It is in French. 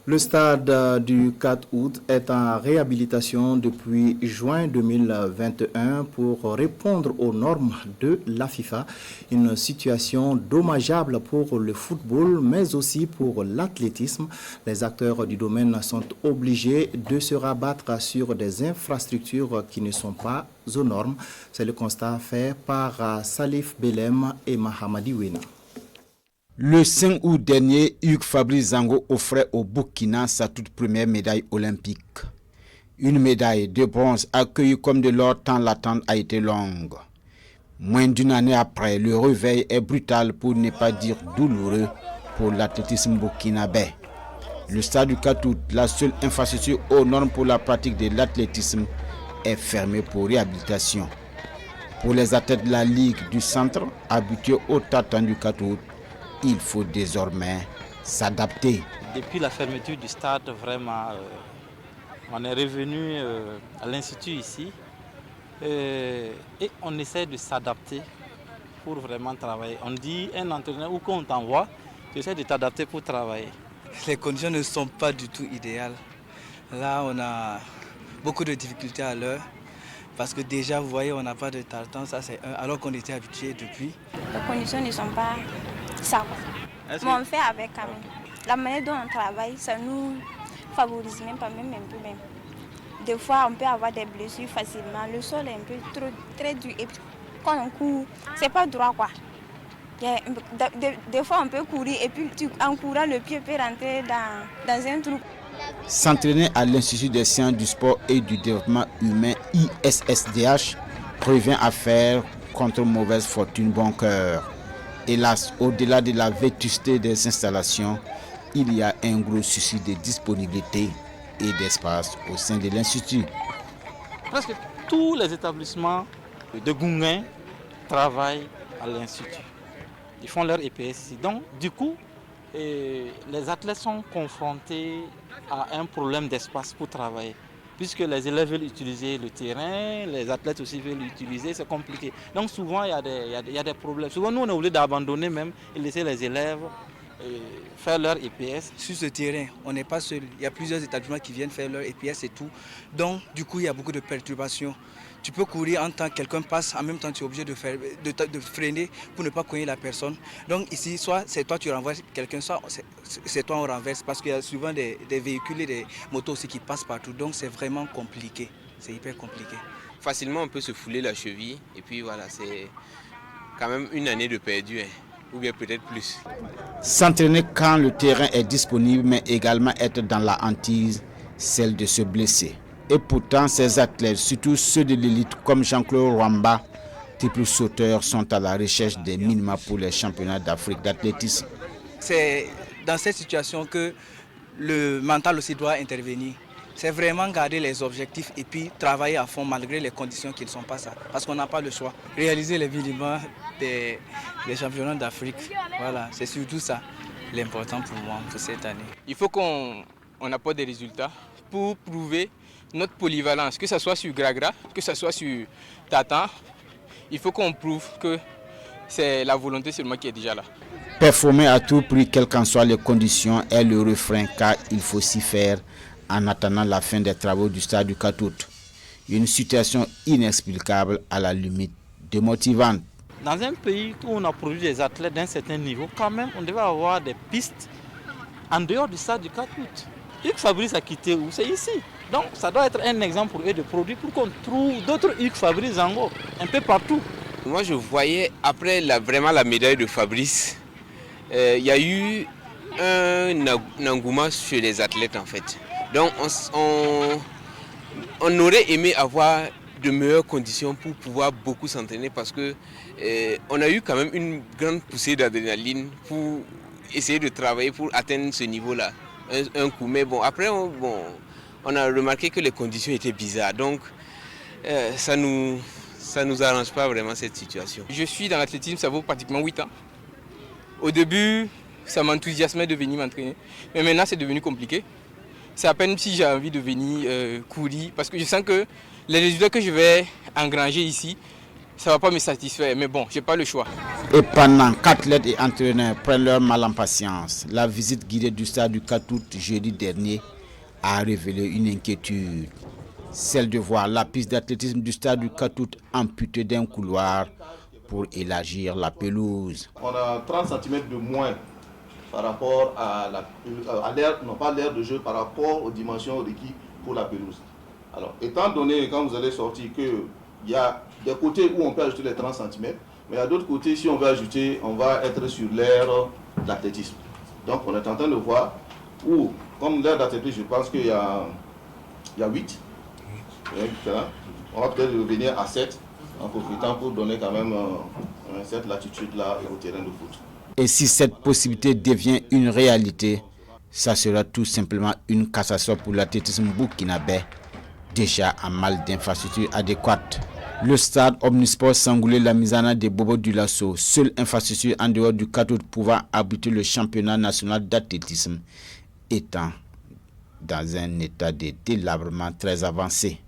Le stade du 4 août est en réhabilitation depuis juin 2021 pour répondre aux normes de la FIFA. Une situation dommageable pour le football, mais aussi pour l'athlétisme. Les acteurs du domaine sont obligés de se rabattre sur des infrastructures qui ne sont pas aux normes. C'est le constat fait par Salif Belem et Mahamadi Wena. Le 5 août dernier, Hugues Fabrice Zango offrait au Burkina sa toute première médaille olympique. Une médaille de bronze accueillie comme de l'or tant l'attente a été longue. Moins d'une année après, le réveil est brutal pour ne pas dire douloureux pour l'athlétisme burkinabé. Le stade du 4 août, la seule infrastructure aux normes pour la pratique de l'athlétisme, est fermé pour réhabilitation. Pour les athlètes de la Ligue du Centre, habitués au tartan du 4 août, il faut désormais s'adapter. Depuis la fermeture du stade, vraiment, on est revenu à l'institut ici et on essaie de s'adapter pour vraiment travailler. On dit un entraîneur où qu'on t'envoie, tu essaies de t'adapter pour travailler. Les conditions ne sont pas du tout idéales. Là, on a beaucoup de difficultés à l'heure parce que déjà, vous voyez, on n'a pas de tartan, ça c'est un, alors qu'on était habitué depuis. Les conditions ne sont pas ça. Mais on fait avec quand même. La manière dont on travaille, ça nous favorise même pas, même un peu même. Des fois, on peut avoir des blessures facilement. Le sol est un peu très dur. Et quand on court, c'est pas droit quoi. Des fois, on peut courir et puis en courant, le pied peut rentrer dans un trou. S'entraîner à l'Institut des sciences du sport et du développement humain ISSDH revient à faire contre mauvaise fortune bon cœur. Hélas, au-delà de la vétusté des installations, il y a un gros souci de disponibilité et d'espace au sein de l'Institut. Presque tous les établissements de Gounguin travaillent à l'Institut. Ils font leur EPS ici. Donc, du coup, les athlètes sont confrontés à un problème d'espace pour travailler. Puisque les élèves veulent utiliser le terrain, les athlètes aussi veulent l'utiliser, c'est compliqué. Donc souvent, il y a des problèmes. Souvent, nous, on est obligé d'abandonner même et laisser les élèves faire leur EPS. Sur ce terrain, on n'est pas seul. Il y a plusieurs établissements qui viennent faire leur EPS et tout. Donc, du coup, il y a beaucoup de perturbations. Tu peux courir en tant que quelqu'un passe, en même temps tu es obligé de freiner pour ne pas cogner la personne. Donc ici, soit c'est toi tu renverses quelqu'un, soit c'est toi on renverse parce qu'il y a souvent des véhicules et des motos aussi qui passent partout. Donc c'est vraiment compliqué, c'est hyper compliqué. Facilement on peut se fouler la cheville et puis voilà, c'est quand même une année de perdu, ou bien peut-être plus. S'entraîner quand le terrain est disponible mais également être dans la hantise, celle de se blesser. Et pourtant, ces athlètes, surtout ceux de l'élite comme Jean-Claude Rwamba, triple sauteur, sont à la recherche des minima pour les championnats d'Afrique d'athlétisme. C'est dans cette situation que le mental aussi doit intervenir. C'est vraiment garder les objectifs et puis travailler à fond malgré les conditions qui ne sont pas ça. Parce qu'on n'a pas le choix. Réaliser les minima des championnats d'Afrique, voilà, c'est surtout ça l'important pour moi pour cette année. Il faut qu'on apporte des résultats pour prouver notre polyvalence, que ce soit sur Gragra, que ce soit sur Tatan. Il faut qu'on prouve que c'est la volonté seulement qui est déjà là. Performer à tout prix, quelles qu'en soient les conditions, est le refrain car il faut s'y faire en attendant la fin des travaux du stade du 4 août. Une situation inexplicable à la limite démotivante. Dans un pays où on a produit des athlètes d'un certain niveau, quand même, on devait avoir des pistes en dehors du stade du 4 août. Hugues Fabrice a quitté où? C'est ici. Donc ça doit être un exemple pour eux de produits pour qu'on trouve d'autres Hugues Fabrice Zango un peu partout. Moi je voyais après vraiment la médaille de Fabrice, il y a eu un engouement chez les athlètes en fait. Donc on aurait aimé avoir de meilleures conditions pour pouvoir beaucoup s'entraîner parce que on a eu quand même une grande poussée d'adrénaline pour essayer de travailler pour atteindre ce niveau-là. Un coup, mais bon, après on a remarqué que les conditions étaient bizarres, donc ça nous arrange pas vraiment cette situation. Je suis dans l'athlétisme, ça vaut pratiquement 8 ans. Au début, ça m'enthousiasmait de venir m'entraîner, mais maintenant c'est devenu compliqué. C'est à peine si j'ai envie de venir courir, parce que je sens que les résultats que je vais engranger ici, ça ne va pas me satisfaire. Mais bon, je n'ai pas le choix. Et pendant qu'athlètes et entraîneurs prennent leur mal en patience, la visite guidée du stade du 4 août jeudi dernier a révélé une inquiétude. Celle de voir la piste d'athlétisme du stade du 4 août amputée d'un couloir pour élargir la pelouse. On a 30 cm de moins par rapport à l'air, non pas l'aire de jeu, par rapport aux dimensions requises pour la pelouse. Alors, étant donné, quand vous allez sortir, qu'il y a des côtés où on peut ajouter les 30 cm, mais il y a d'autres côtés, si on veut ajouter, on va être sur l'aire d'athlétisme. Donc, on est en train de voir où, comme l'aire d'athlétisme, je pense qu'il y a 8. On va peut-être revenir à 7 en profitant pour donner quand même cette latitude-là au terrain de foot. Et si cette possibilité devient une réalité, ça sera tout simplement une catastrophe pour l'athlétisme burkinabé, déjà en mal d'infrastructures adéquates. Le stade Omnisport Sangoulé Lamizana de Bobo Dioulasso, seule infrastructure en dehors du 4 août pouvant abriter le championnat national d'athlétisme, étant dans un état de délabrement très avancé.